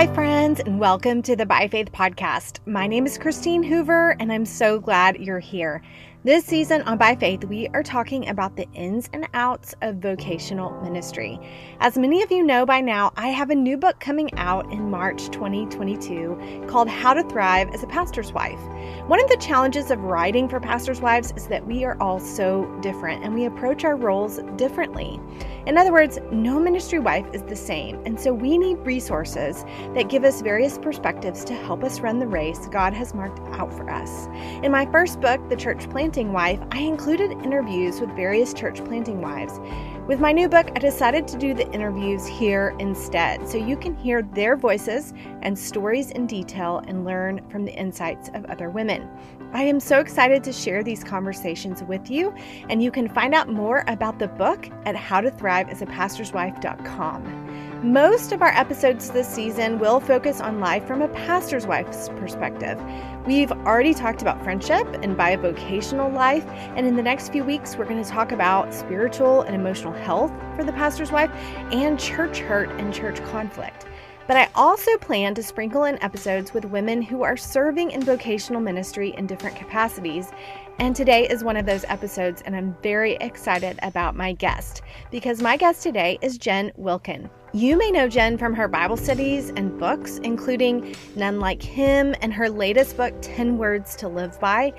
Hi, friends, and welcome to the By Faith podcast. My name is Christine Hoover, and I'm so glad you're here. This season on By Faith, we are talking about the ins and outs of vocational ministry. As many of you know by now, I have a new book coming out in March 2022 called How to Thrive as a Pastor's Wife. One of the challenges of writing for pastors' wives is that we are all so different and we approach our roles differently. In other words, no ministry wife is the same, and so we need resources that give us various perspectives to help us run the race God has marked out for us. In my first book, The Church Planting Wife, I included interviews with various church planting wives. With my new book, I decided to do the interviews here instead, so you can hear their voices and stories in detail and learn from the insights of other women. I am so excited to share these conversations with you, and you can find out more about the book at howtothriveasapastorswife.com. Most of our episodes this season will focus on life from a pastor's wife's perspective. We've already talked about friendship and bivocational life, and in the next few weeks, we're going to talk about spiritual and emotional health for the pastor's wife and church hurt and church conflict. But I also plan to sprinkle in episodes with women who are serving in vocational ministry in different capacities. And today is one of those episodes, and I'm very excited about my guest, because my guest today is Jen Wilkin. You may know Jen from her Bible studies and books, including None Like Him and her latest book, 10 Words to Live By.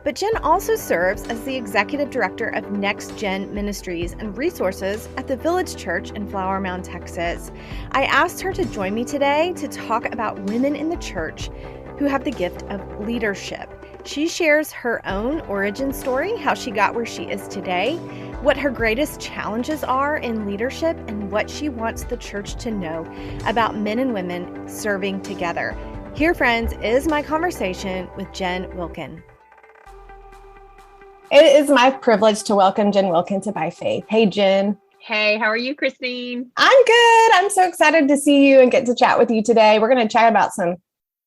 But Jen also serves as the executive director of Next Gen Ministries and Resources at the Village Church in Flower Mound, Texas. I asked her to join me today to talk about women in the church who have the gift of leadership. She shares her own origin story, how she got where she is today, what her greatest challenges are in leadership, and what she wants the church to know about men and women serving together. Here, friends, is my conversation with Jen Wilkin. It is my privilege to welcome Jen Wilkin to By Faith. Hey, Jen. Hey, how are you, Christine? I'm good. I'm so excited to see you and get to chat with you today. We're going to chat about some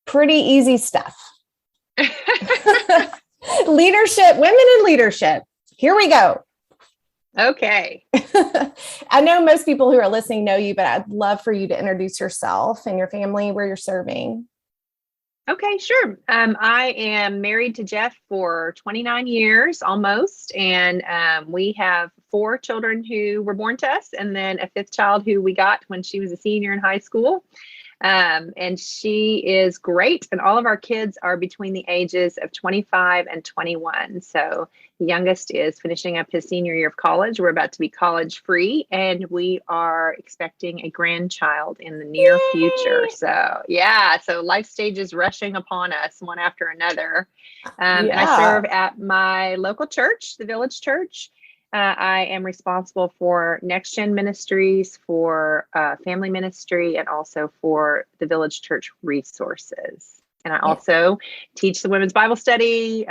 pretty easy stuff. Leadership, women in leadership. Here we go. Okay. I know most people who are listening know you, but I'd love for you to introduce yourself and your family, where you're serving. Okay, sure. I am married to Jeff for 29 years almost, and we have 4 children who were born to us, and then a 5th child who we got when she was a senior in high school. And she is great. And all of our kids are between the ages of 25 and 21. So the youngest is finishing up his senior year of college. We're about to be college free, and we are expecting a grandchild in the near future. So yeah, so life stages rushing upon us one after another. And I serve at my local church, the Village Church. I am responsible for Next Gen Ministries, for family ministry, and also for the Village Church Resources. And I also teach the women's Bible study,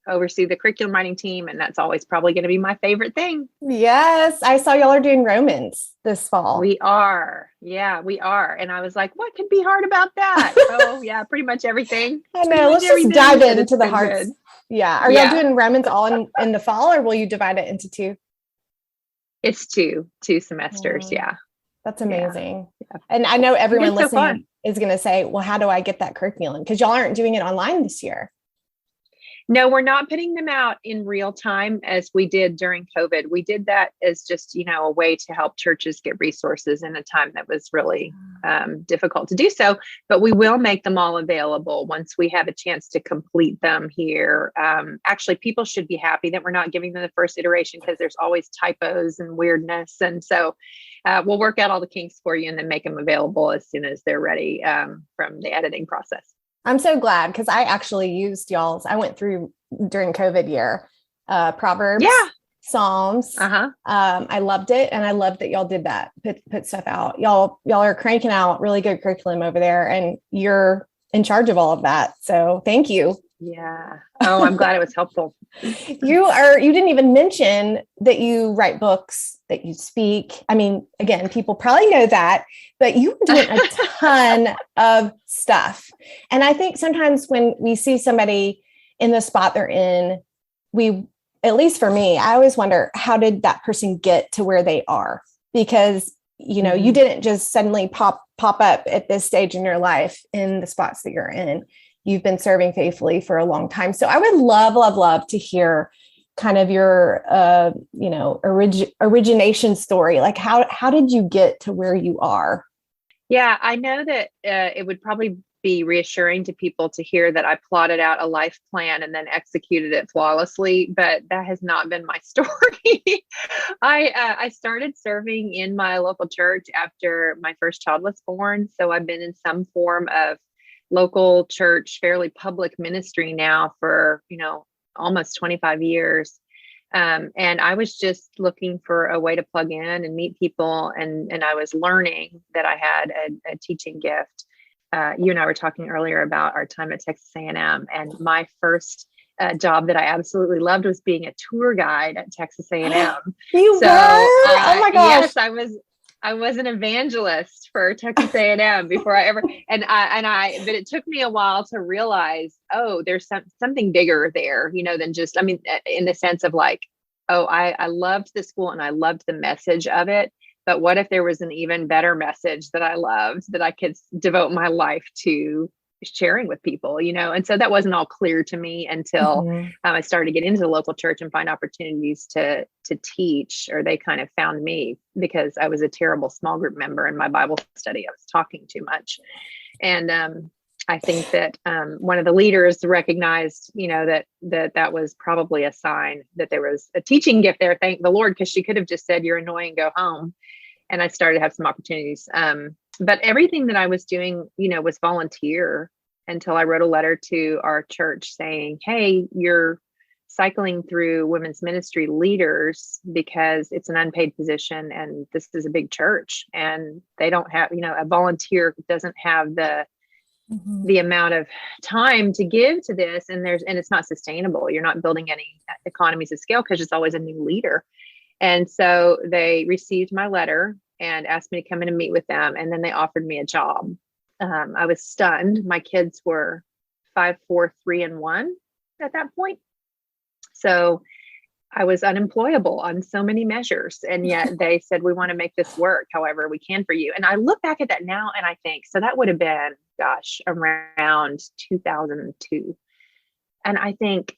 oversee the curriculum writing team, and that's always probably going to be my favorite thing. Yes, I saw y'all are doing Romans this fall. We are. Yeah, we are. And I was like, what could be hard about that? Oh, yeah, pretty much everything. I know. Let's just dive into the hearts. Good. Yeah. Are y'all doing Romans all in the fall, or will you divide it into 2? It's two semesters. Yeah. That's amazing. Yeah. And I know everyone listening is going to say, well, how do I get that curriculum? Because y'all aren't doing it online this year. No, we're not putting them out in real time as we did during COVID. We did that as just, a way to help churches get resources in a time that was really difficult to do so. But we will make them all available once we have a chance to complete them here. Actually, people should be happy that we're not giving them the first iteration, because there's always typos and weirdness. And so we'll work out all the kinks for you and then make them available as soon as they're ready from the editing process. I'm so glad, because I actually used y'all's. I went through during COVID year, Proverbs, Psalms. I loved it. And I loved that y'all did that, put stuff out. Y'all are cranking out really good curriculum over there, and you're in charge of all of that. So thank you. Yeah. Oh, I'm glad it was helpful. You didn't even mention that you write books, that you speak. I mean, again, people probably know that, but you're doing a ton of stuff. And I think sometimes when we see somebody in the spot they're in, at least for me, I always wonder, how did that person get to where they are? Because you didn't just suddenly pop up at this stage in your life in the spots that you're in. You've been serving faithfully for a long time. So I would love to hear kind of your, origination story. Like how did you get to where you are? Yeah, I know that it would probably be reassuring to people to hear that I plotted out a life plan and then executed it flawlessly, but that has not been my story. I started serving in my local church after my first child was born. So I've been in some form of local church, fairly public ministry now for, almost 25 years. And I was just looking for a way to plug in and meet people. And I was learning that I had a teaching gift. You and I were talking earlier about our time at Texas A&M, and my first job that I absolutely loved was being a tour guide at Texas A&M. You were? Oh my gosh! Yes, I was an evangelist for Texas A&M before I ever, but it took me a while to realize, oh, there's something bigger there, than just, in the sense of like, oh, I loved the school and I loved the message of it. But what if there was an even better message that I loved that I could devote my life to sharing with people, And so that wasn't all clear to me until I started to get into the local church and find opportunities to teach, or they kind of found me because I was a terrible small group member in my Bible study. I was talking too much. And I think that one of the leaders recognized, that was probably a sign that there was a teaching gift there. Thank the Lord, because she could have just said, "You're annoying, go home." And I started to have some opportunities. But everything that I was doing, was volunteer until I wrote a letter to our church saying, "Hey, you're cycling through women's ministry leaders because it's an unpaid position and this is a big church and they don't have, a volunteer doesn't have the amount of time to give to this. And it's not sustainable. You're not building any economies of scale because it's always a new leader." And so they received my letter and asked me to come in and meet with them. And then they offered me a job. I was stunned. My kids were 5, 4, 3, and 1 at that point. So I was unemployable on so many measures. And yet they said, "We want to make this work however we can for you." And I look back at that now and I think, so that would have been, around 2002. And I think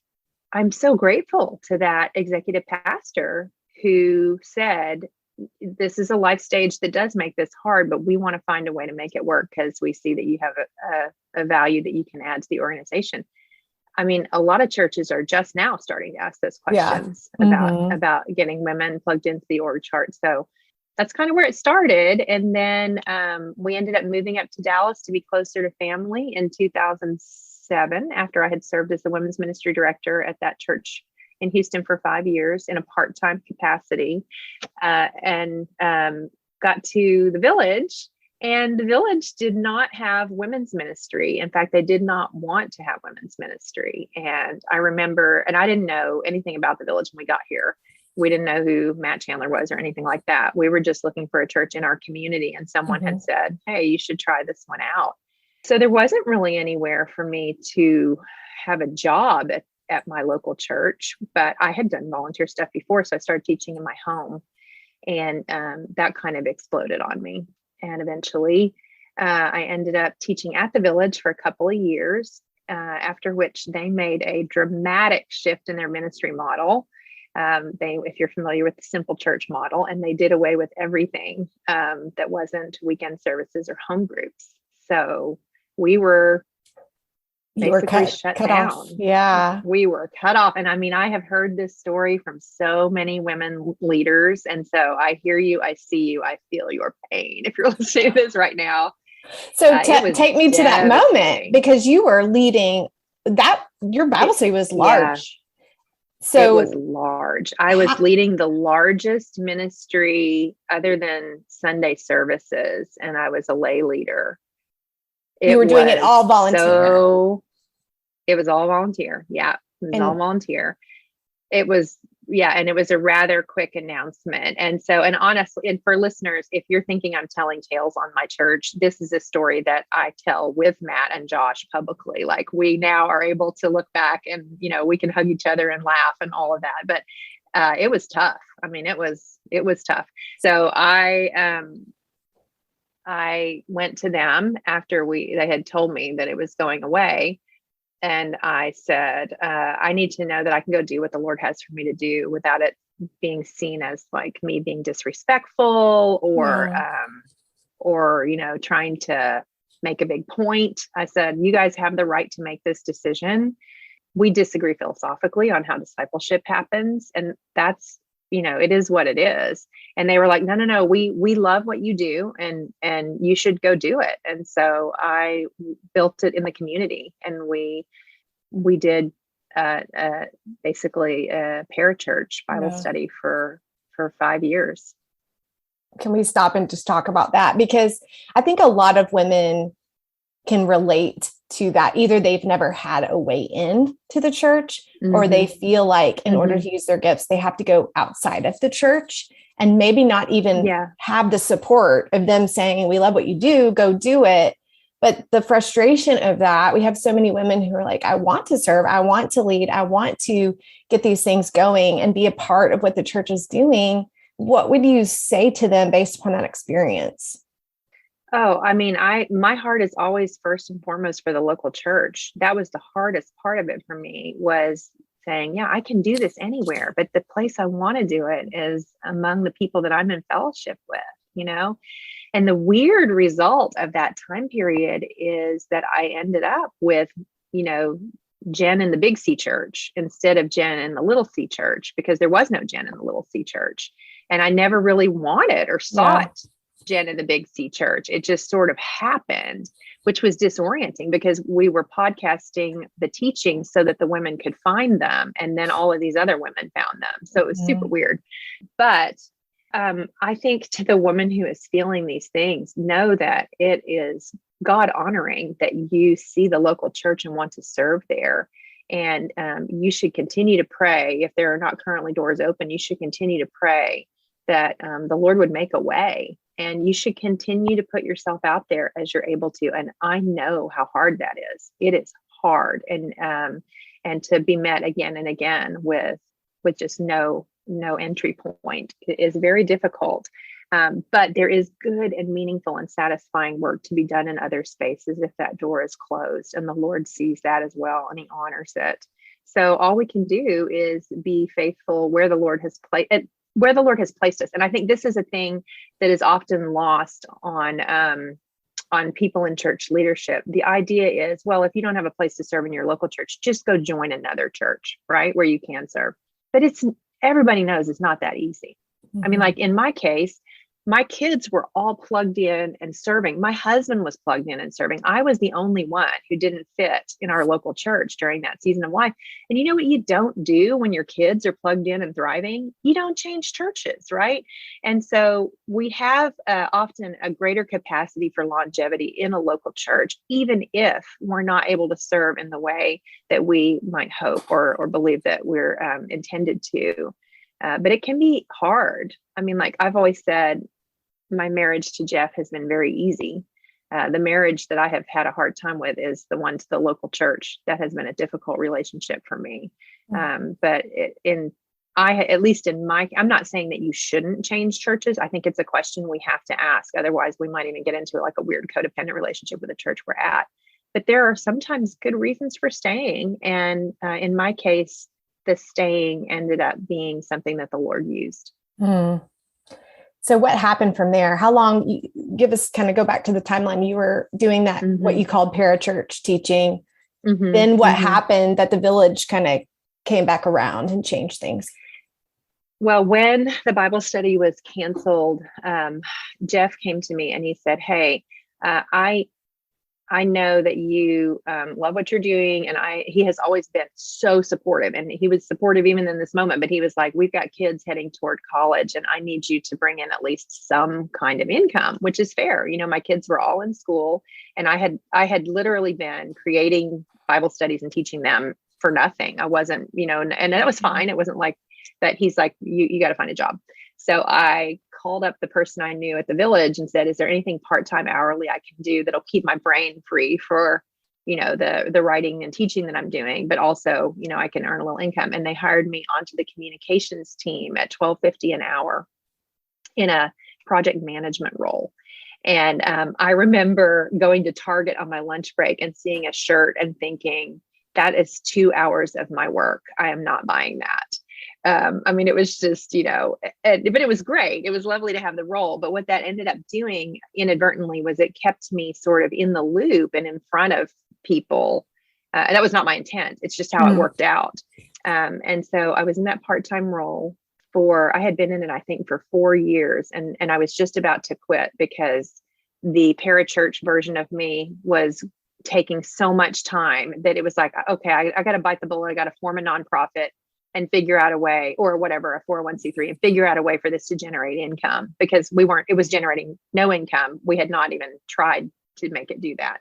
I'm so grateful to that executive pastor who said, "This is a life stage that does make this hard, but we want to find a way to make it work because we see that you have a value that you can add to the organization." A lot of churches are just now starting to ask those questions about getting women plugged into the org chart. So that's kind of where it started. And then we ended up moving up to Dallas to be closer to family in 2007, after I had served as the women's ministry director at that church in Houston for 5 years in a part-time capacity, and got to the Village. And the Village did not have women's ministry. In fact, they did not want to have women's ministry. And I remember, and I didn't know anything about the Village when we got here. We didn't know who Matt Chandler was or anything like that. We were just looking for a church in our community. And someone had said, "Hey, you should try this one out." So there wasn't really anywhere for me to have a job at my local church, but I had done volunteer stuff before. So I started teaching in my home, and that kind of exploded on me. And eventually I ended up teaching at the Village for a couple of years, after which they made a dramatic shift in their ministry model. If you're familiar with the Simple Church model, and they did away with everything that wasn't weekend services or home groups. So we were basically shut down. Off. Yeah. We were cut off. And I have heard this story from so many women leaders. And so I hear you, I see you, I feel your pain if you're listening to this right now. So take me to that moment, because you were leading that, your Bible study was large. Yeah. So it was large. I was leading the largest ministry other than Sunday services, and I was a lay leader. You were doing it all volunteer. So it was all volunteer. Yeah. It was all volunteer. It was, and it was a rather quick announcement. And honestly, and for listeners, if you're thinking I'm telling tales on my church, this is a story that I tell with Matt and Josh publicly. Like, we now are able to look back and, we can hug each other and laugh and all of that. But It was tough. I mean, it was tough. So I went to them after they had told me that it was going away. And I said, I need to know that I can go do what the Lord has for me to do without it being seen as like me being disrespectful or, trying to make a big point. I said, you guys have the right to make this decision. We disagree philosophically on how discipleship happens. And that's, it is what it is. And they were like, no, we love what you do and you should go do it. And so I built it in the community, and we did basically a parachurch Bible study for 5 years. Can we stop and just talk about that? Because I think a lot of women can relate to that. Either they've never had a way in to the church, or they feel like in order to use their gifts, they have to go outside of the church and maybe not even have the support of them saying, we love what you do, go do it. But the frustration of that, we have so many women who are like, I want to serve, I want to lead, I want to get these things going and be a part of what the church is doing. What would you say to them based upon that experience? Oh, I mean, my heart is always first and foremost for the local church. That was the hardest part of it for me, was saying, yeah, I can do this anywhere, but the place I want to do it is among the people that I'm in fellowship with, And the weird result of that time period is that I ended up with, Jen in the Big C church instead of Jen in the Little C church, because there was no Jen in the Little C church. And I never really wanted or sought Jen in the Big C church. It just sort of happened, which was disorienting because we were podcasting the teachings so that the women could find them. And then all of these other women found them. So it was super weird. But I think to the woman who is feeling these things, know that it is God honoring that you see the local church and want to serve there. And you should continue to pray. If there are not currently doors open, you should continue to pray that the Lord would make a way. And you should continue to put yourself out there as you're able to. And I know how hard that is. It is hard. And to be met again and again with just no entry point is very difficult. But there is good and meaningful and satisfying work to be done in other spaces if that door is closed, and the Lord sees that as well, and he honors it. So all we can do is be faithful where the Lord has placed us. And I think this is a thing that is often lost on people in church leadership. The idea is, well, if you don't have a place to serve in your local church, just go join another church, right, where you can serve. But everybody knows it's not that easy. I mean, like in my case, my kids were all plugged in and serving. My husband was plugged in and serving. I was the only one who didn't fit in our local church during that season of life. And you know what you don't do when your kids are plugged in and thriving? You don't change churches, right? And so we have often a greater capacity for longevity in a local church, even if we're not able to serve in the way that we might hope or believe that we're intended to. But it can be hard. I mean, like I've always said, my marriage to Jeff has been very easy. The marriage that I have had a hard time with is the one to the local church. That has been a difficult relationship for me. But at least in I'm not saying that you shouldn't change churches. I think it's a question we have to ask. Otherwise, we might even get into like a weird codependent relationship with the church we're at. But there are sometimes good reasons for staying. And in my case, the staying ended up being something that the Lord used. So what happened from there? How long, give us, kind of go back to the timeline. You were doing that, what you called parachurch teaching. Then what happened that the village kind of came back around and changed things? Well, when the Bible study was canceled, Jeff came to me and he said, hey, I know that you love what you're doing. And he has always been so supportive, and he was supportive even in this moment, but he was like, we've got kids heading toward college and I need you to bring in at least some kind of income, which is fair. My kids were all in school, and I had literally been creating Bible studies and teaching them for nothing. I wasn't, and that was fine. It wasn't like that. He's like, you got to find a job. So I called up the person I knew at the village and said, is there anything part-time hourly I can do that'll keep my brain free for the writing and teaching that I'm doing, but also, I can earn a little income. And they hired me onto the communications team at $12.50 an hour in a project management role. And I remember going to Target on my lunch break and seeing a shirt and thinking, that is 2 hours of my work. I am not buying that. It was just, but it was great. It was lovely to have the role. But what that ended up doing inadvertently was it kept me sort of in the loop and in front of people. And that was not my intent. It's just how it worked out. And so I was in that part-time role I had been in it, I think, for 4 years. And I was just about to quit because the parachurch version of me was taking so much time that it was like, okay, I got to bite the bullet. I got to form a nonprofit and figure out a way, or whatever, a 401c3, and figure out a way for this to generate income, because it was generating no income. We had not even tried to make it do that.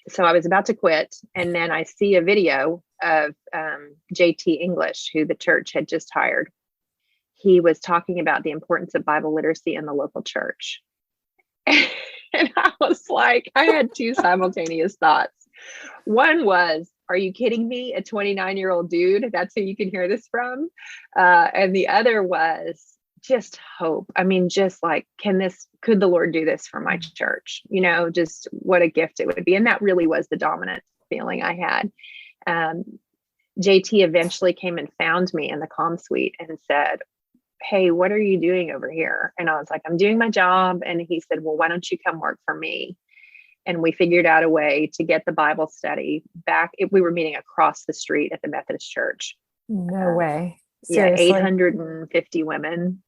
So I was about to quit. And then I see a video of JT English, who the church had just hired. He was talking about the importance of Bible literacy in the local church. And I was like, I had two simultaneous thoughts. One was, are you kidding me? A 29-year-old dude, that's who you can hear this from. And the other was just hope. Just like, could the Lord do this for my church? Just what a gift it would be. And that really was the dominant feeling I had. JT eventually came and found me in the comm suite and said, hey, what are you doing over here? And I was like, I'm doing my job. And he said, well, why don't you come work for me? And we figured out a way to get the Bible study back. We were meeting across the street at the Methodist church. No way. Seriously? Yeah, 850 women,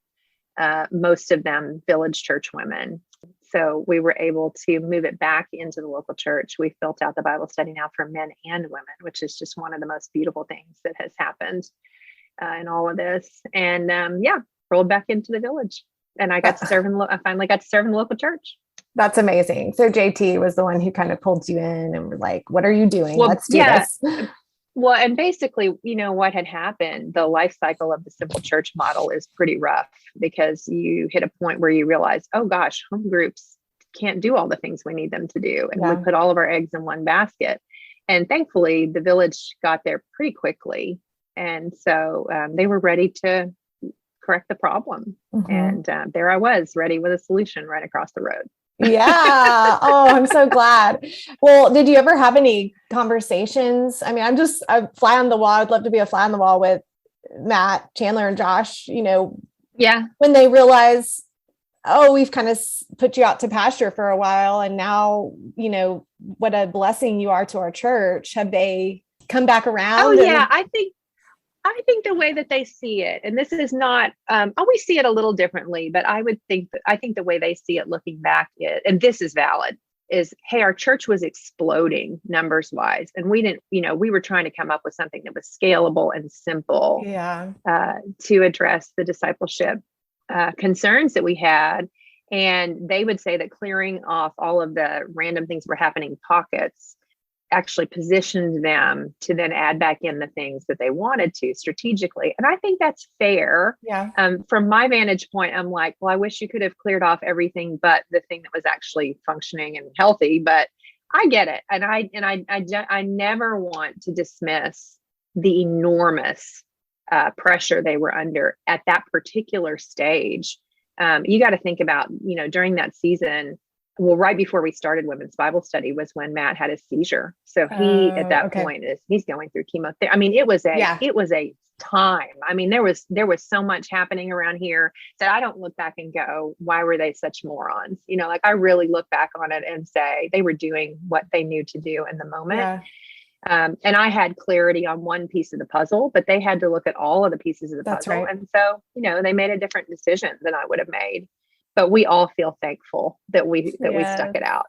most of them village church women. So we were able to move it back into the local church. We've built out the Bible study now for men and women, which is just one of the most beautiful things that has happened in all of this. And rolled back into the village. And I got to serve I finally got to serve in the local church. That's amazing. So JT was the one who kind of pulled you in and were like, what are you doing? Let's do this. Well, and basically, what had happened, the life cycle of the simple church model is pretty rough, because you hit a point where you realize, oh gosh, home groups can't do all the things we need them to do. And we put all of our eggs in one basket. And thankfully, the village got there pretty quickly. And so they were ready to correct the problem. And there I was, ready with a solution right across the road. Yeah. Oh, I'm so glad. Well, did you ever have any conversations? I'm a fly on the wall. I'd love to be a fly on the wall with Matt, Chandler, and Josh, when they realize, oh, we've kind of put you out to pasture for a while. And now, what a blessing you are to our church. Have they come back around? Oh, yeah. I think the way that they see it, and this is not, we see it a little differently, but I think the way they see it looking back, and this is valid, is, hey, our church was exploding numbers wise. And we didn't, we were trying to come up with something that was scalable and simple to address the discipleship concerns that we had. And they would say that clearing off all of the random things that were happening in pockets actually positioned them to then add back in the things that they wanted to strategically. And I think that's fair. Yeah. From my vantage point, I'm like, well, I wish you could have cleared off everything but the thing that was actually functioning and healthy, but I get it. And I never want to dismiss the enormous pressure they were under at that particular stage. You got to think about, during that season, well, right before we started women's Bible study was when Matt had his seizure. So he, at that point, he's going through chemotherapy. It was a time. There was so much happening around here that I don't look back and go, why were they such morons? I really look back on it and say they were doing what they knew to do in the moment. Yeah. And I had clarity on one piece of the puzzle, but they had to look at all of the pieces of the puzzle. Right. And so, they made a different decision than I would have made. But we all feel thankful that we stuck it out.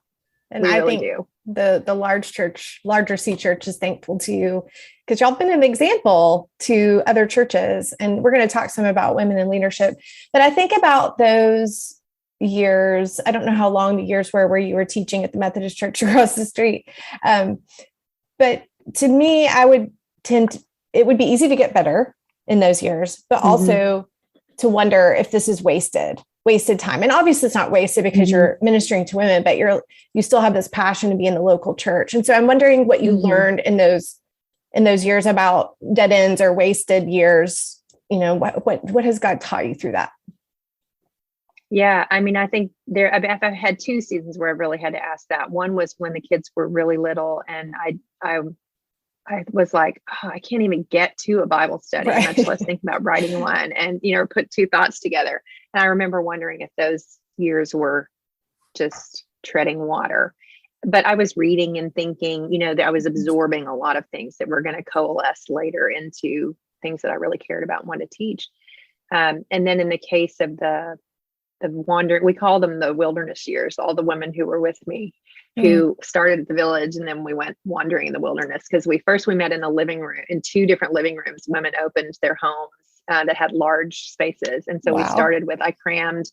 And I think the larger C church is thankful to you, because y'all been an example to other churches. And we're going to talk some about women in leadership. But I think about those years. I don't know how long the years were where you were teaching at the Methodist church across the street. But to me, it would be easy to get better in those years, but also to wonder if this is wasted wasted time. And obviously it's not wasted because you're ministering to women, but you still have this passion to be in the local church. And so I'm wondering what you learned in those years about dead ends or wasted years. What has God taught you through that? Yeah, I mean, I think I've had 2 seasons where I really had to ask that. One was when the kids were really little, and I was like, oh, I can't even get to a Bible study, right. much less think about writing one, and put 2 thoughts together. And I remember wondering if those years were just treading water. But I was reading and thinking, that I was absorbing a lot of things that were going to coalesce later into things that I really cared about and wanted to teach. And then in the case of the wandering, we call them the wilderness years, all the women who were with me, who started at the village, and then we went wandering in the wilderness, because we met in a living room, in 2 different living rooms. Women opened their homes that had large spaces. And so we started with, I crammed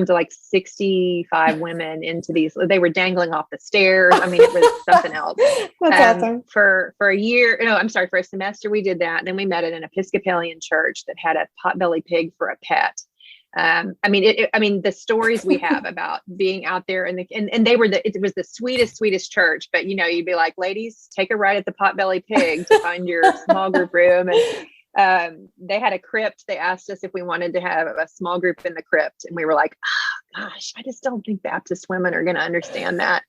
like 65 women into these. They were dangling off the stairs. I mean, it was something else. That's awesome. For a year, for a semester, we did that. And then we met at an Episcopalian church that had a potbelly pig for a pet. The stories we have about being out there and it was the sweetest church, but you'd be like, ladies, take a ride at the Potbelly Pig to find your small group room. And they had a crypt. They asked us if we wanted to have a small group in the crypt. And we were like, oh, gosh, I just don't think Baptist women are going to understand that.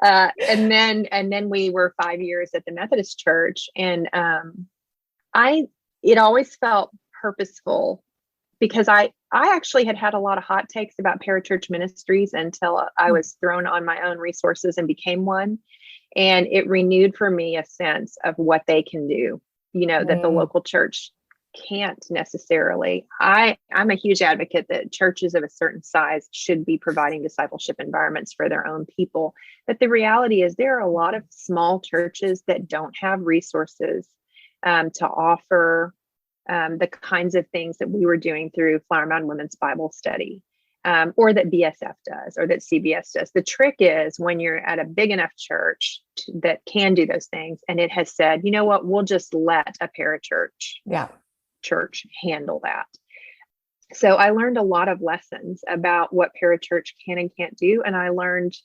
And then we were 5 years at the Methodist church. And it always felt purposeful, because I actually had a lot of hot takes about parachurch ministries until I was thrown on my own resources and became one. And it renewed for me a sense of what they can do, that the local church can't necessarily. I'm a huge advocate that churches of a certain size should be providing discipleship environments for their own people. But the reality is there are a lot of small churches that don't have resources to offer the kinds of things that we were doing through Flower Mound Women's Bible Study, or that BSF does, or that CBS does. The trick is when you're at a big enough church that can do those things, and it has said, you know what, we'll just let a parachurch church handle that. So I learned a lot of lessons about what parachurch can and can't do. And I learned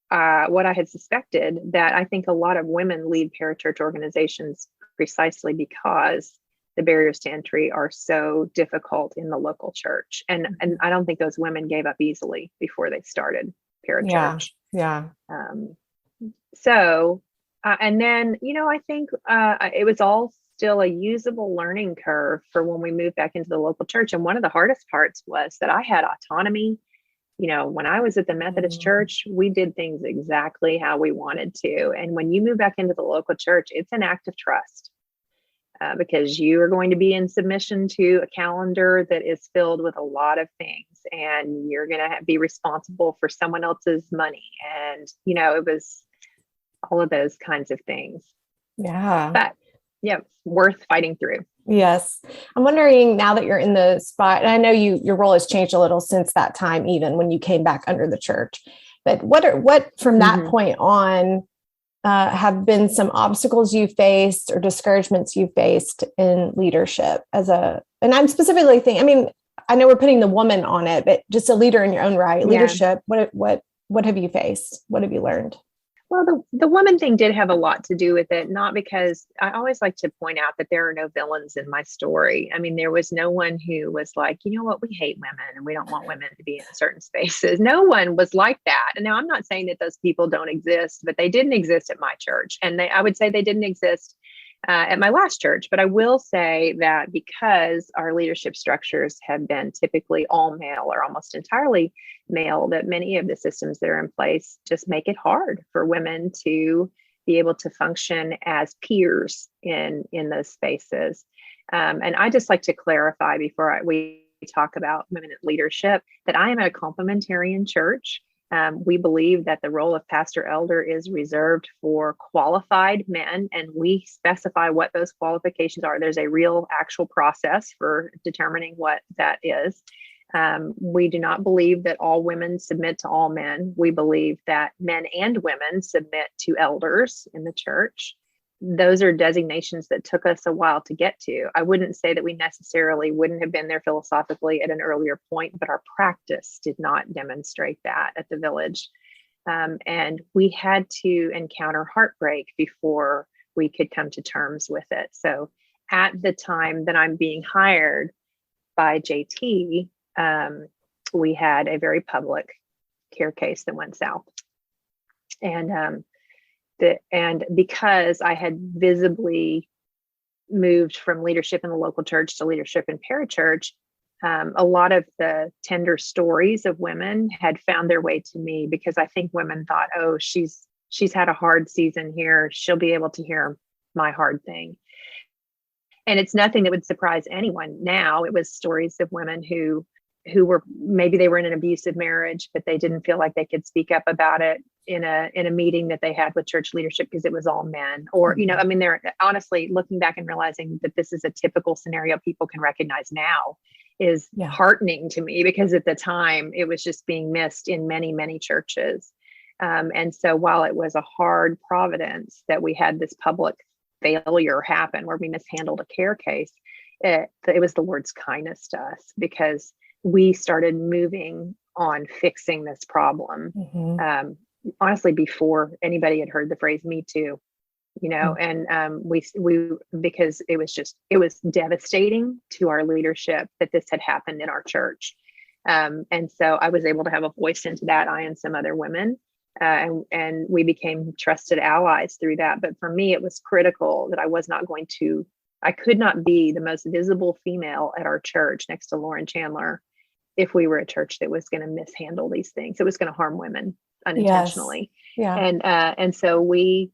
what I had suspected, that I think a lot of women lead parachurch organizations precisely because the barriers to entry are so difficult in the local church. And I don't think those women gave up easily before they started parachurch. Yeah. And then, I think it was all still a usable learning curve for when we moved back into the local church. And one of the hardest parts was that I had autonomy. When I was at the Methodist church, we did things exactly how we wanted to. And when you move back into the local church, it's an act of trust. Because you are going to be in submission to a calendar that is filled with a lot of things, and you're going to be responsible for someone else's money. And, it was all of those kinds of things. Yeah. But worth fighting through. Yes. I'm wondering, now that you're in the spot, and I know your role has changed a little since that time, even when you came back under the church, but what from that point on, have been some obstacles you faced or discouragements you faced in leadership and I'm specifically thinking, I know we're putting the woman on it, but just a leader in your own right, leadership, what have you faced? What have you learned? Well, the woman thing did have a lot to do with it, not because I always like to point out that there are no villains in my story. There was no one who was like, you know what, we hate women and we don't want women to be in certain spaces. No one was like that. And now I'm not saying that those people don't exist, but they didn't exist at my church. And I would say they didn't exist at my last church. But I will say that because our leadership structures have been typically all male or almost entirely male, that many of the systems that are in place just make it hard for women to be able to function as peers in those spaces. And I just like to clarify before we talk about women in leadership that I am at a complementarian church. We believe that the role of pastor elder is reserved for qualified men, and we specify what those qualifications are. There's a real actual process for determining what that is. We do not believe that all women submit to all men. We believe that men and women submit to elders in the church. those are designations that took us a while to get to. I wouldn't say that we necessarily wouldn't have been there philosophically at an earlier point, but our practice did not demonstrate that at the village. And we had to encounter heartbreak before we could come to terms with it. So at the time that I'm being hired by JT, we had a very public care case that went south. And because I had visibly moved from leadership in the local church to leadership in parachurch, a lot of the tender stories of women had found their way to me, because I think women thought, oh, she's had a hard season here. She'll be able to hear my hard thing. And it's nothing that would surprise anyone now. It was stories of women who were, maybe they were in an abusive marriage, but they didn't feel like they could speak up about it in a meeting that they had with church leadership because it was all men. Or, I mean, they're honestly looking back and realizing that this is a typical scenario people can recognize now is heartening to me, because at the time it was just being missed in many, many churches. And so while it was a hard providence that we had this public failure happen where we mishandled a care case, it was the Lord's kindness to us, because we started moving on fixing this problem. Honestly, before anybody had heard the phrase "Me Too," and we because it was devastating to our leadership that this had happened in our church. And so I was able to have a voice into that, I and some other women, and we became trusted allies through that. But for me, it was critical that I could not be the most visible female at our church next to Lauren Chandler if we were a church that was going to mishandle these things. It was going to harm women unintentionally. Yes. And so we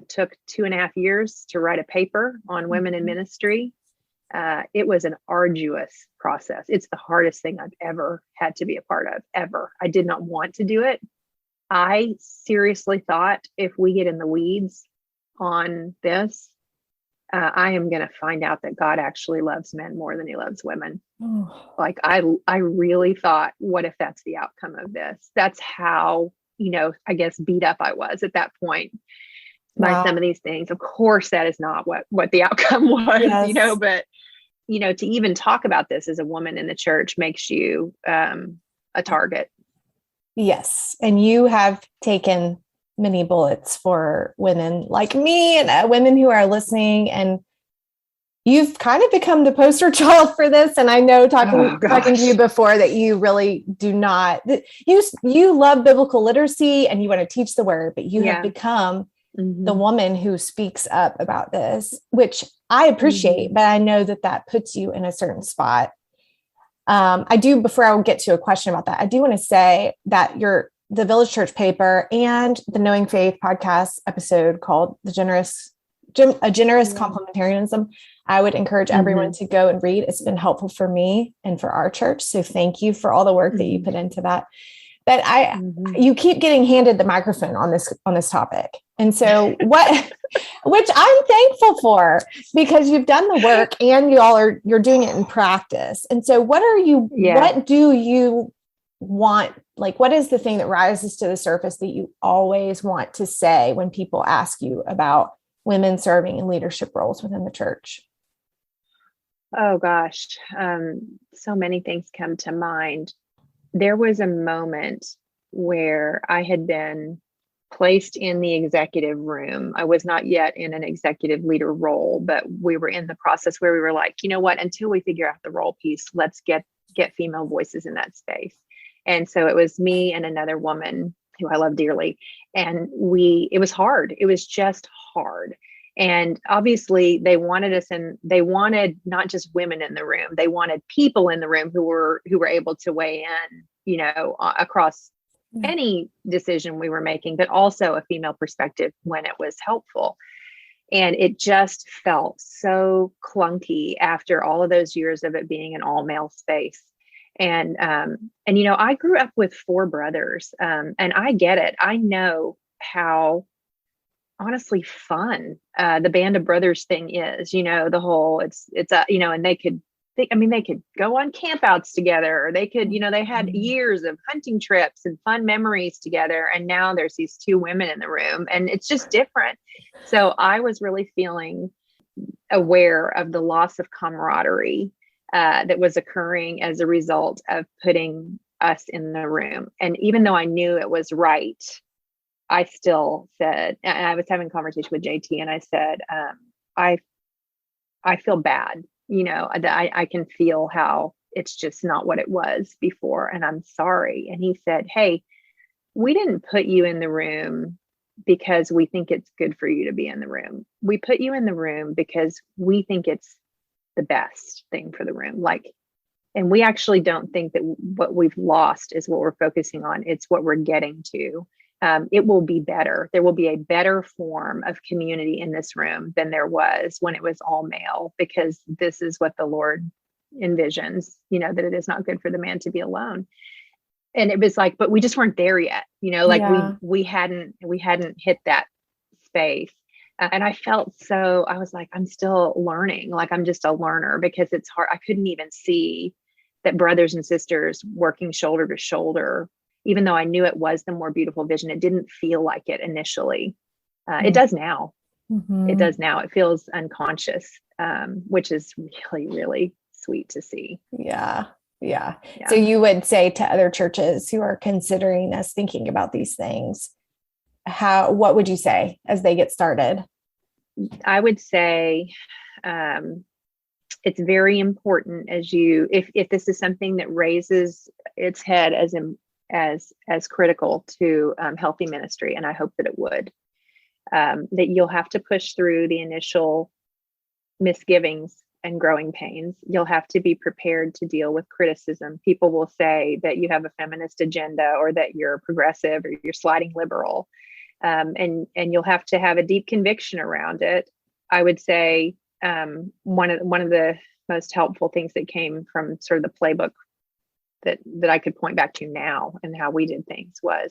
took 2.5 years to write a paper on women in ministry. It was an arduous process. It's the hardest thing I've ever had to be a part of, ever. I did not want to do it. I seriously thought, if we get in the weeds on this, I am going to find out that God actually loves men more than he loves women. Like I really thought, what if that's the outcome of this? That's how, I guess beat up I was at that point by some of these things. Of course, that is not what the outcome was, but to even talk about this as a woman in the church makes you a target. Yes. And you have taken many bullets for women like me and women who are listening. And you've kind of become the poster child for this. And I know talking to you before that you really do not, you love biblical literacy and you want to teach the word, but you have become the woman who speaks up about this, which I appreciate, but I know that puts you in a certain spot. I do, before I will get to a question about that, I do want to say that the Village Church paper and the Knowing Faith podcast episode called A Generous Complementarianism, I would encourage everyone to go and read. It's been helpful for me and for our church. So thank you for all the work that you put into that. But you keep getting handed the microphone on this topic. And so which I'm thankful for, because you've done the work and you're doing it in practice. And so what do you want? Like, what is the thing that rises to the surface that you always want to say when people ask you about women serving in leadership roles within the church? Oh gosh. So many things come to mind. There was a moment where I had been placed in the executive room. I was not yet in an executive leader role, but we were in the process where we were like, you know what, until we figure out the role piece, let's get female voices in that space. And so it was me and another woman who I love dearly. And it was hard. It was just hard. And obviously they wanted us, and they wanted not just women in the room, they wanted people in the room who were able to weigh in, across any decision we were making, but also a female perspective when it was helpful. And it just felt so clunky after all of those years of it being an all male space. And I grew up with 4 brothers, and I get it. I know how honestly fun the Band of Brothers thing is, the whole, it's and they could they could go on campouts together, or they could, they had years of hunting trips and fun memories together. And now there's these two women in the room, and it's just different. So I was really feeling aware of the loss of camaraderie that was occurring as a result of putting us in the room. And even though I knew it was right, I still said, and I was having a conversation with JT, and I said, I feel bad, I can feel how it's just not what it was before, and I'm sorry. And he said, hey, we didn't put you in the room because we think it's good for you to be in the room. We put you in the room because we think it's the best thing for the room. And we actually don't think that what we've lost is what we're focusing on. It's what we're getting to. It will be better. There will be a better form of community in this room than there was when it was all male, because this is what the Lord envisions, that it is not good for the man to be alone. And it was but we just weren't there yet, we hadn't hit that space. And I felt I was I'm still learning, I'm just a learner, because it's hard. I couldn't even see that brothers and sisters working shoulder to shoulder, even though I knew it was the more beautiful vision. It didn't feel like it initially. It does now. It does now. It feels unconscious, which is really, really sweet to see. Yeah. So you would say to other churches who are considering us thinking about these things, what would you say as they get started? I would say it's very important if this is something that raises its head as critical to healthy ministry, and I hope that it would, that you'll have to push through the initial misgivings and growing pains. You'll have to be prepared to deal with criticism. People will say that you have a feminist agenda, or that you're progressive, or you're sliding liberal. And you'll have to have a deep conviction around it. I would say one of the most helpful things that came from sort of the playbook that I could point back to now and how we did things was,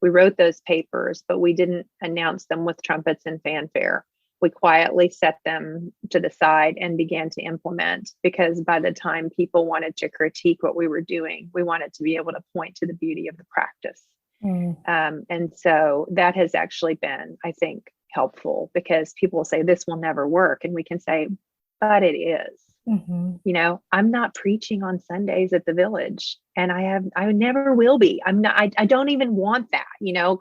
we wrote those papers, but we didn't announce them with trumpets and fanfare. We quietly set them to the side and began to implement, because by the time people wanted to critique what we were doing, we wanted to be able to point to the beauty of the practice. And so that has actually been, I think, helpful, because people will say this will never work. And we can say, but it is. I'm not preaching on Sundays at the Village, and I never will be. I don't even want that,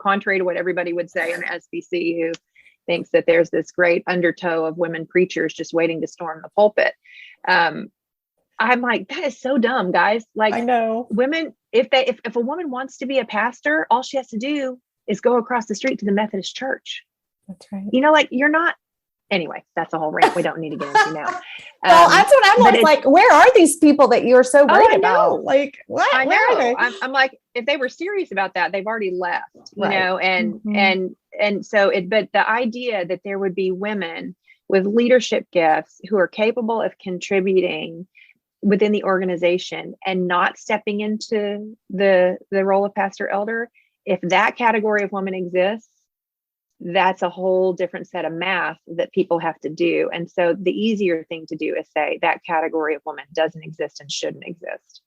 contrary to what everybody would say in SBC, who thinks that there's this great undertow of women preachers just waiting to storm the pulpit. I'm like, that is so dumb, guys. I know women, if a woman wants to be a pastor, all she has to do is go across the street to the Methodist church. That's right. You're not. Anyway, that's a whole rant we don't need to get into now. Well, that's what I'm like. Where are these people that you're so worried about? What? I know. Where are they? I'm like, if they were serious about that, they've already left. And so but the idea that there would be women with leadership gifts who are capable of contributing within the organization and not stepping into the role of pastor elder, if that category of woman exists, that's a whole different set of math that people have to do. And so the easier thing to do is say that category of woman doesn't exist and shouldn't exist.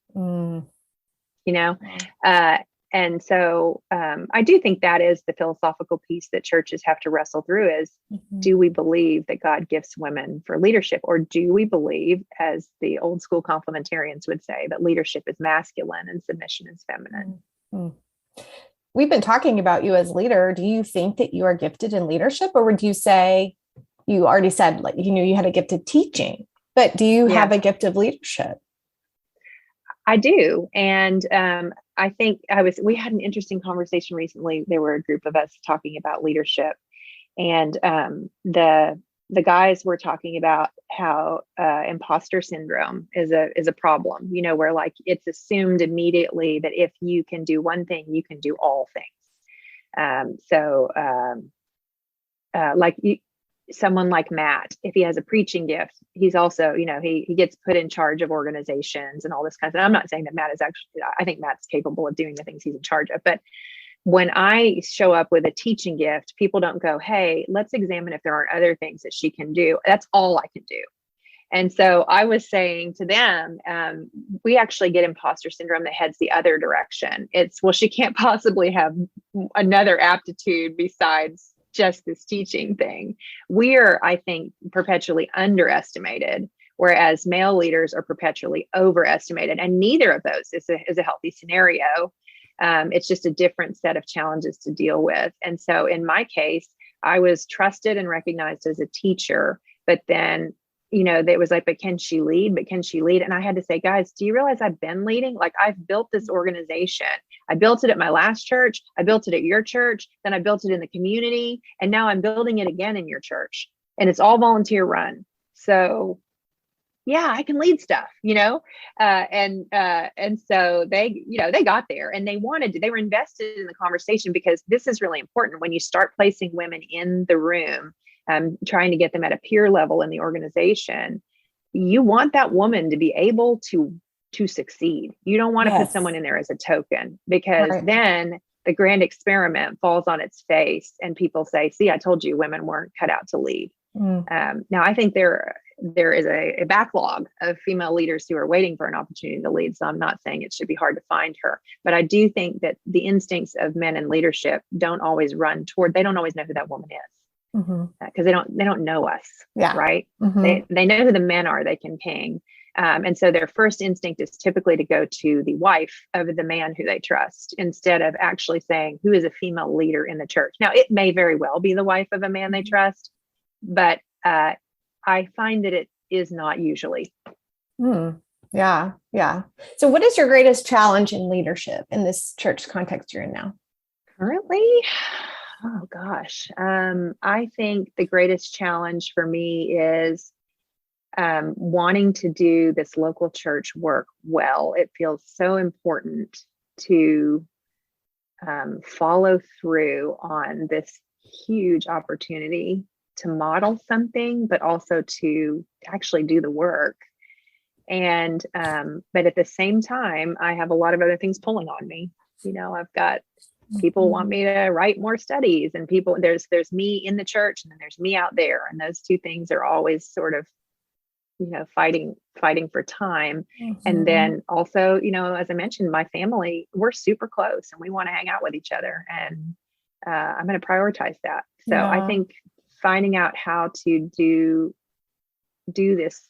And so I do think that is the philosophical piece that churches have to wrestle through is, do we believe that God gifts women for leadership? Or do we believe, as the old school complementarians would say, that leadership is masculine and submission is feminine? We've been talking about you as leader. Do you think that you are gifted in leadership, or would you say, you already said you had a gift of teaching, but do you have a gift of leadership? I do. And I think we had an interesting conversation recently. There were a group of us talking about leadership, and the guys were talking about how imposter syndrome is a problem, where it's assumed immediately that if you can do one thing, you can do all things. Someone like Matt, if he has a preaching gift, he's also, he gets put in charge of organizations and all this kind of stuff. I'm not saying that Matt is I think Matt's capable of doing the things he's in charge of, but when I show up with a teaching gift, people don't go, hey, let's examine if there aren't other things that she can do. That's all I can do. And so I was saying to them, we actually get imposter syndrome that heads the other direction. It's, well, she can't possibly have another aptitude besides just this teaching thing. We are, I think, perpetually underestimated, whereas male leaders are perpetually overestimated. And neither of those is a healthy scenario. It's just a different set of challenges to deal with. And so in my case, I was trusted and recognized as a teacher, but then, it was like, but can she lead? But can she lead? And I had to say, guys, do you realize I've been leading? Like, I've built this organization. I built it at my last church. I built it at your church. Then I built it in the community. And now I'm building it again in your church. And it's all volunteer run. So yeah, I can lead stuff, and so they got there and they were invested in the conversation, because this is really important when you start placing women in the room, trying to get them at a peer level in the organization. You want that woman to be able to succeed. You don't want to put someone in there as a token, because then the grand experiment falls on its face and people say, see, I told you women weren't cut out to lead. Now, I think there is a backlog of female leaders who are waiting for an opportunity to lead. So I'm not saying it should be hard to find her, but I do think that the instincts of men in leadership don't always they don't always know who that woman is, because they don't know us. Right. They know who the men are they can ping. And so their first instinct is typically to go to the wife of the man who they trust, instead of actually saying, who is a female leader in the church? Now, it may very well be the wife of a man they trust, but I find that it is not usually. Yeah. So what is your greatest challenge in leadership in this church context you're in now? Currently? Oh gosh. I think the greatest challenge for me is wanting to do this local church work well. It feels so important to follow through on this huge opportunity to model something, but also to actually do the work. And, but at the same time, I have a lot of other things pulling on me. I've got people want me to write more studies, and there's me in the church, and then there's me out there. And those two things are always sort of, fighting for time. And then also, as I mentioned, my family, we're super close and we want to hang out with each other. And I'm going to prioritize that. So I think finding out how to do this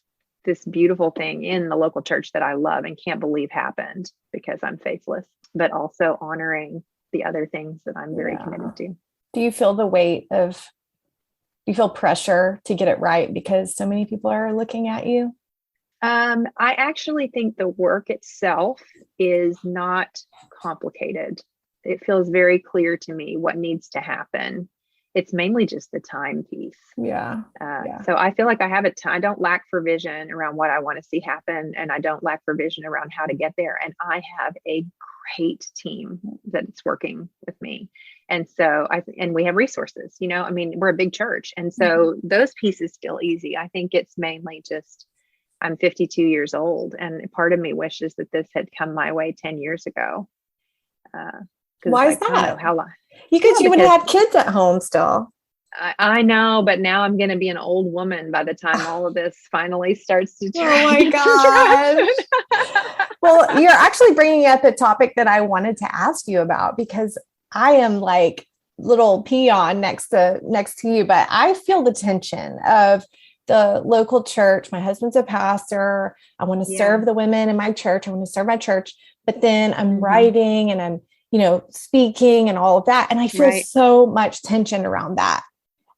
beautiful thing in the local church that I love and can't believe happened because I'm faithless, but also honoring the other things that I'm very committed to. Do you feel pressure to get it right because so many people are looking at you? I actually think the work itself is not complicated. It feels very clear to me what needs to happen. It's mainly just the time piece. So I feel like I have I don't lack for vision around what I want to see happen. And I don't lack for vision around how to get there. And I have a great team that's working with me. And so and we have resources, we're a big church. And so those pieces feel easy. I think it's mainly just, I'm 52 years old. And part of me wishes that this had come my way 10 years ago. Why is that? How long? Because you would have kids at home still. I know, but now I'm going to be an old woman by the time all of this finally starts to turn. Oh my gosh. Well, you're actually bringing up a topic that I wanted to ask you about, because I am like little peon next to you, but I feel the tension of the local church. My husband's a pastor. I want to serve the women in my church. I want to serve my church, but then I'm writing and I'm, speaking and all of that. And I feel so much tension around that,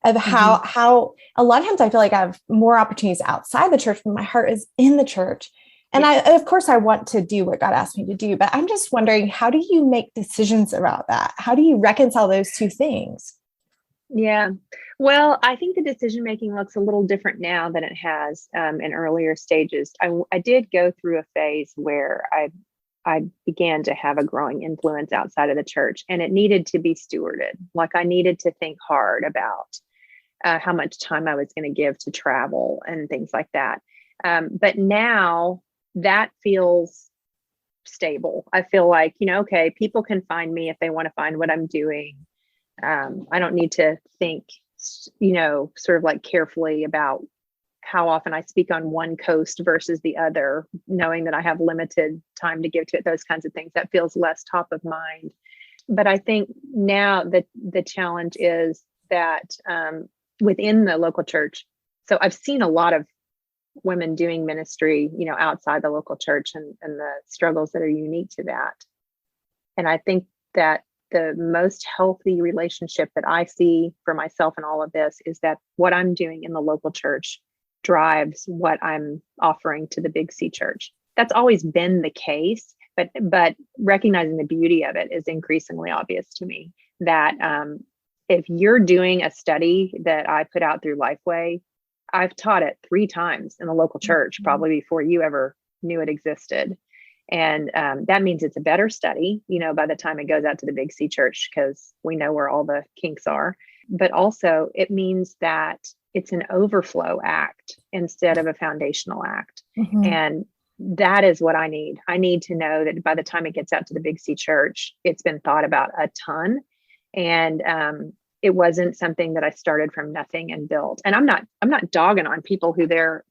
of how a lot of times I feel like I have more opportunities outside the church, but my heart is in the church. And of course I want to do what God asked me to do, but I'm just wondering, how do you make decisions about that? How do you reconcile those two things? Yeah. Well, I think the decision-making looks a little different now than it has in earlier stages. I did go through a phase where I began to have a growing influence outside of the church, and it needed to be stewarded. Like, I needed to think hard about how much time I was going to give to travel and things like that. But now that feels stable. I feel like, okay, people can find me if they want to find what I'm doing. I don't need to think, sort of like carefully about how often I speak on one coast versus the other, knowing that I have limited time to give to it, those kinds of things, that feels less top of mind. But I think now that the challenge is that within the local church, so I've seen a lot of women doing ministry, outside the local church and the struggles that are unique to that. And I think that the most healthy relationship that I see for myself in all of this is that what I'm doing in the local church drives what I'm offering to the Big C church. That's always been the case, but recognizing the beauty of it is increasingly obvious to me that if you're doing a study that I put out through Lifeway, I've taught it 3 times in the local church, probably before you ever knew it existed. And that means it's a better study, by the time it goes out to the Big C church, because we know where all the kinks are. But also it means that it's an overflow act instead of a foundational act. Mm-hmm. And that is what I need. I need to know that by the time it gets out to the Big C church, it's been thought about a ton. And it wasn't something that I started from nothing and built. And I'm not dogging on people who their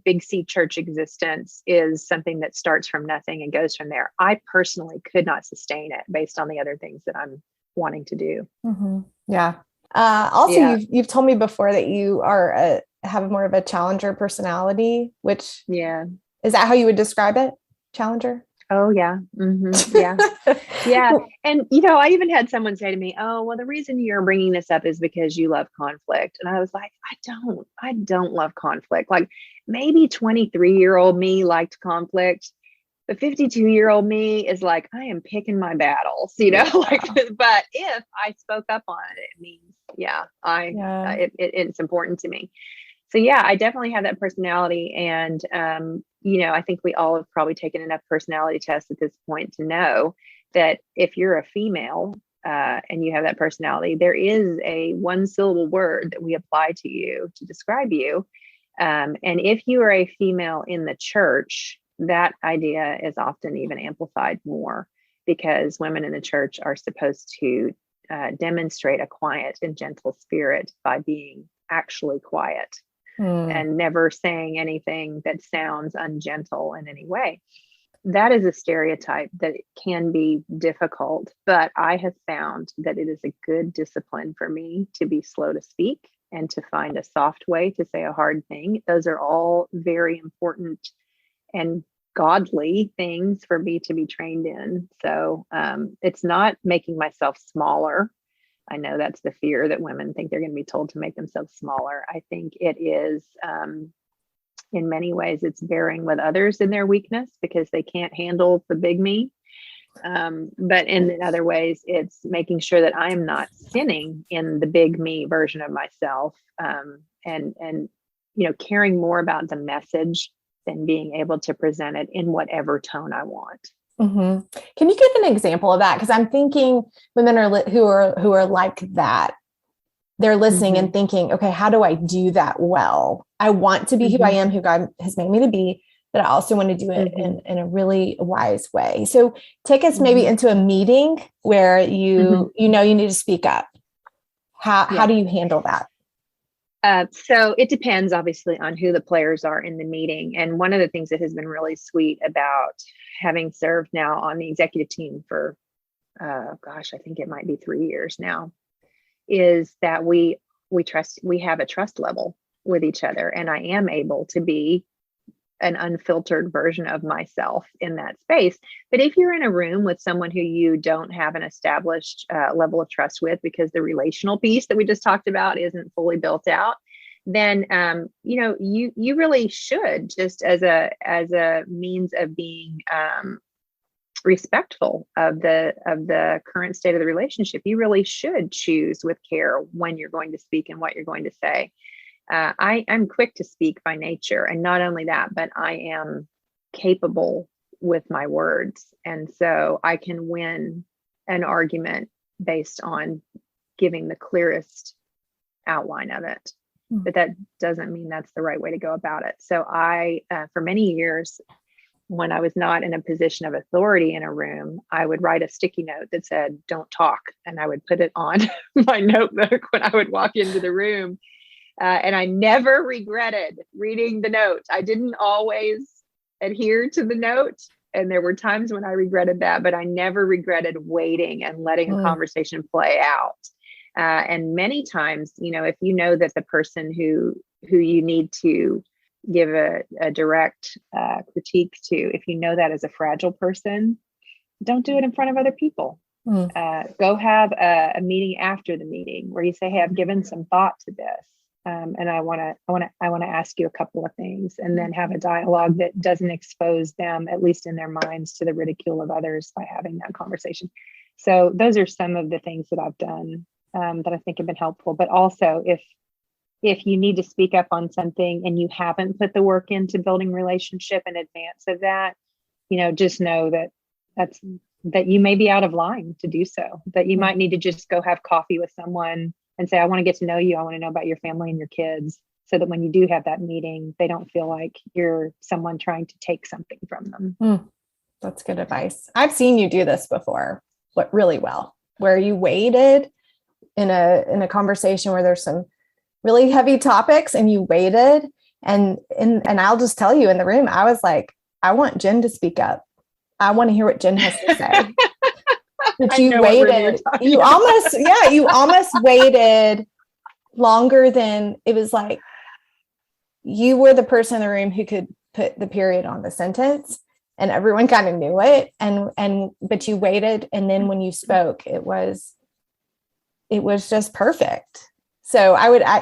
Big C church existence is something that starts from nothing and goes from there. I personally could not sustain it based on the other things that I'm wanting to do. Mm-hmm. Yeah. Also, you've told me before that you have more of a challenger personality, which is that how you would describe it? Challenger? Oh yeah. Mm-hmm. Yeah. Yeah. And, I even had someone say to me, oh, well, the reason you're bringing this up is because you love conflict. And I was like, I don't love conflict. Like maybe 23-year-old me liked conflict. The 52-year-old me is like, I am picking my battles, but if I spoke up on it, it means, it's important to me. So I definitely have that personality. And, I think we all have probably taken enough personality tests at this point to know that if you're a female and you have that personality, there is a 1-syllable word that we apply to you to describe you. And if you are a female in the church, that idea is often even amplified more, because women in the church are supposed to demonstrate a quiet and gentle spirit by being actually quiet. And never saying anything that sounds ungentle in any way. That is a stereotype that can be difficult, but I have found that it is a good discipline for me to be slow to speak and to find a soft way to say a hard thing. Those are all very important and godly things for me to be trained in. So it's not making myself smaller. I know that's the fear, that women think they're going to be told to make themselves smaller. I think it is, in many ways, it's bearing with others in their weakness because they can't handle the big me. But in other ways, it's making sure that I am not sinning in the big me version of myself, and caring more about the message than being able to present it in whatever tone I want. Mm-hmm. Can you give an example of that? Because I'm thinking women who are like that. They're listening and thinking, okay, how do I do that well? I want to be who I am, who God has made me to be, but I also want to do it in a really wise way. So take us maybe into a meeting where you need to speak up. How do you handle that? So it depends, obviously, on who the players are in the meeting. And one of the things that has been really sweet about having served now on the executive team for, I think it might be 3 years now, is that we have a trust level with each other. And I am able to be an unfiltered version of myself in that space. But if you're in a room with someone who you don't have an established level of trust with, because the relational piece that we just talked about isn't fully built out, then you really should, just as a means of being respectful of the current state of the relationship, you really should choose with care when you're going to speak and what you're going to say. I'm quick to speak by nature, and not only that, but I am capable with my words. And so I can win an argument based on giving the clearest outline of it. But that doesn't mean that's the right way to go about it. So I, for many years, when I was not in a position of authority in a room, I would write a sticky note that said, "Don't talk." And I would put it on my notebook when I would walk into the room. And I never regretted reading the note. I didn't always adhere to the note. And there were times when I regretted that, but I never regretted waiting and letting a conversation play out. And many times, if you know that the person who you need to give a direct critique to, if you know that is a fragile person, don't do it in front of other people. Go have a meeting after the meeting where you say, hey, I've given some thought to this. And I want to ask you a couple of things, and then have a dialogue that doesn't expose them, at least in their minds, to the ridicule of others by having that conversation. So those are some of the things that I've done that I think have been helpful. But also, if you need to speak up on something and you haven't put the work into building relationship in advance of that, just know that you may be out of line to do so, that you might need to just go have coffee with someone and say, I want to get to know you. I want to know about your family and your kids, so that when you do have that meeting, they don't feel like you're someone trying to take something from them. That's good advice. I've seen you do this before, but really well, where you waited in a conversation where there's some really heavy topics, and you waited. And I'll just tell you, in the room, I was like, I want Jen to speak up. I want to hear what Jen has to say. But you waited. You almost waited longer than it was like you were the person in the room who could put the period on the sentence, and everyone kind of knew it. But you waited, and then when you spoke, it was just perfect. So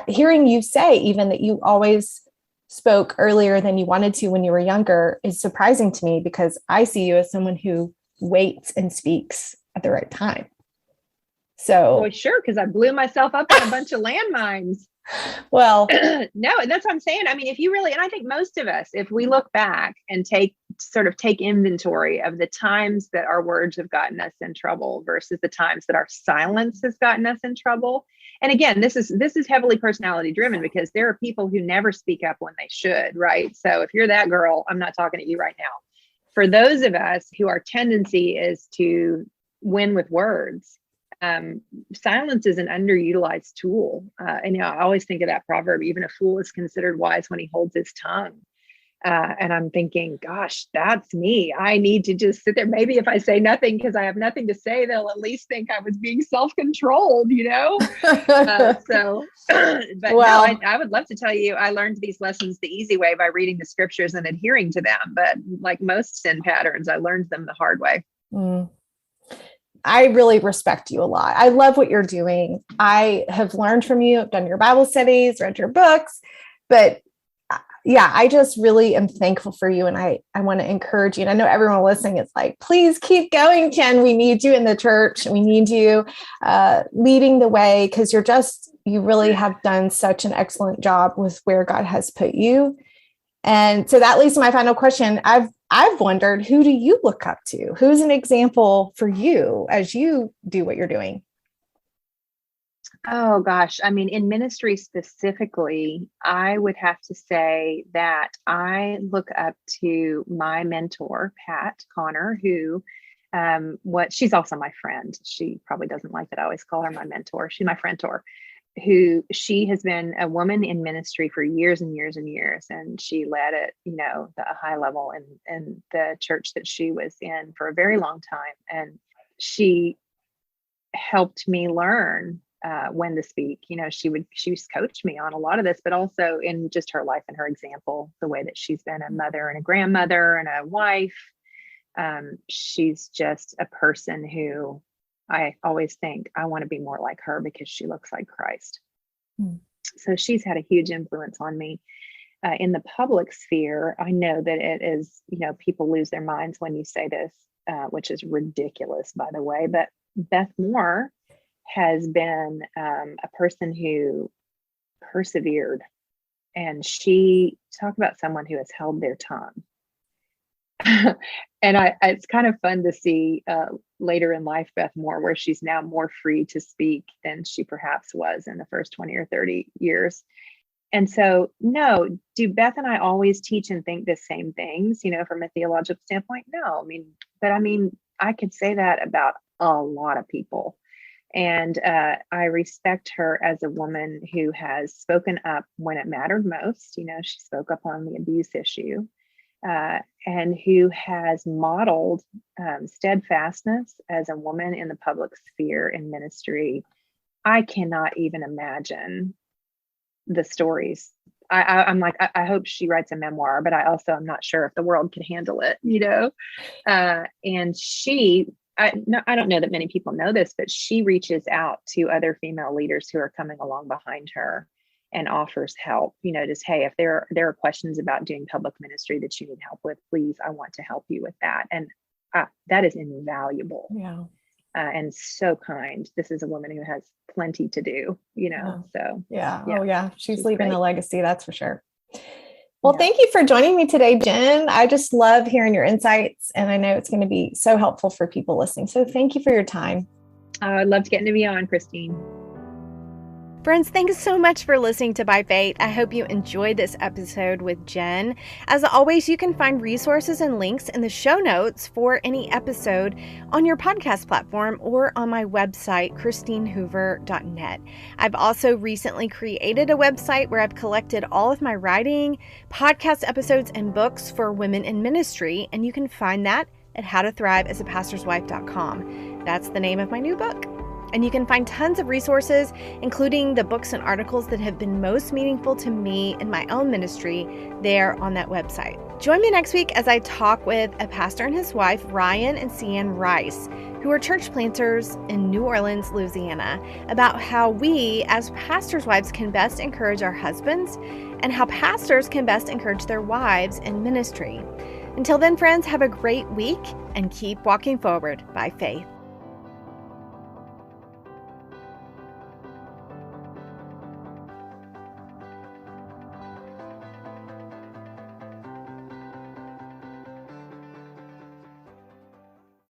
hearing you say even that you always spoke earlier than you wanted to when you were younger is surprising to me, because I see you as someone who waits and speaks at the right time. So, well, sure, because I blew myself up on a bunch of landmines. Well, no, and that's what I'm saying. I mean, if you really, and I think most of us, if we look back and take inventory of the times that our words have gotten us in trouble versus the times that our silence has gotten us in trouble. And again, this is heavily personality driven, because there are people who never speak up when they should, right? So if you're that girl, I'm not talking to you right now. For those of us who our tendency is to win with words, silence is an underutilized tool. And I always think of that proverb, even a fool is considered wise when he holds his tongue. And I'm thinking, gosh, that's me. I need to just sit there. Maybe if I say nothing because I have nothing to say, they'll at least think I was being self-controlled, but well, no, I would love to tell you, I learned these lessons the easy way by reading the scriptures and adhering to them. But like most sin patterns, I learned them the hard way. I really respect you a lot. I love what you're doing. I have learned from you. I've done your Bible studies, read your books, but yeah, I just really am thankful for you. And I want to encourage you. And I know everyone listening is like, please keep going, Jen. We need you in the church. We need you leading the way, because you really have done such an excellent job with where God has put you. And so that leads to my final question. I've wondered, who do you look up to? Who's an example for you as you do what you're doing? Oh gosh. I mean, in ministry specifically, I would have to say that I look up to my mentor, Pat Connor, who she's also my friend. She probably doesn't like that I always call her my mentor. She's my friend-tor, she has been a woman in ministry for years and years and years. And she led at, the high level in the church that she was in for a very long time. And she helped me learn when to speak. She would coach me on a lot of this, but also in just her life and her example, the way that she's been a mother and a grandmother and a wife. She's just a person who I always think I want to be more like her, because she looks like Christ. So she's had a huge influence on me. In the public sphere, I know that it is, people lose their minds when you say this, which is ridiculous, by the way, but Beth Moore has been a person who persevered, and she talked about someone who has held their tongue. And it's kind of fun to see later in life, Beth Moore, where she's now more free to speak than she perhaps was in the first 20 or 30 years. And so, no, do Beth and I always teach and think the same things, from a theological standpoint? No, I mean, I could say that about a lot of people. And I respect her as a woman who has spoken up when it mattered most. You know, she spoke up on the abuse issue, and who has modeled steadfastness as a woman in the public sphere in ministry. I cannot even imagine the stories. I'm like, I hope she writes a memoir, but I also am not sure if the world could handle it, you know? And she, I don't know that many people know this, but she reaches out to other female leaders who are coming along behind her and offers help, you know, just, hey, if there are questions about doing public ministry that you need help with, please, I want to help you with that. And that is invaluable. Yeah. And so kind. This is a woman who has plenty to do, you know, so. Yeah. Oh yeah. She's leaving great. a legacy. That's for sure. Well, thank you for joining me today, Jen. I just love hearing your insights, and I know it's going to be so helpful for people listening. So thank you for your time. I loved getting to be on, Christine. Friends, thanks so much for listening to By Faith. I hope you enjoyed this episode with Jen. As always, you can find resources and links in the show notes for any episode on your podcast platform or on my website, christinehoover.net. I've also recently created a website where I've collected all of my writing, podcast episodes, and books for women in ministry, and you can find that at howtothriveasapastorswife.com. That's the name of my new book. And you can find tons of resources, including the books and articles that have been most meaningful to me in my own ministry, there on that website. Join me next week as I talk with a pastor and his wife, Ryan and Cian Rice, who are church planters in New Orleans, Louisiana, about how we as pastors' wives can best encourage our husbands and how pastors can best encourage their wives in ministry. Until then, friends, have a great week and keep walking forward by faith.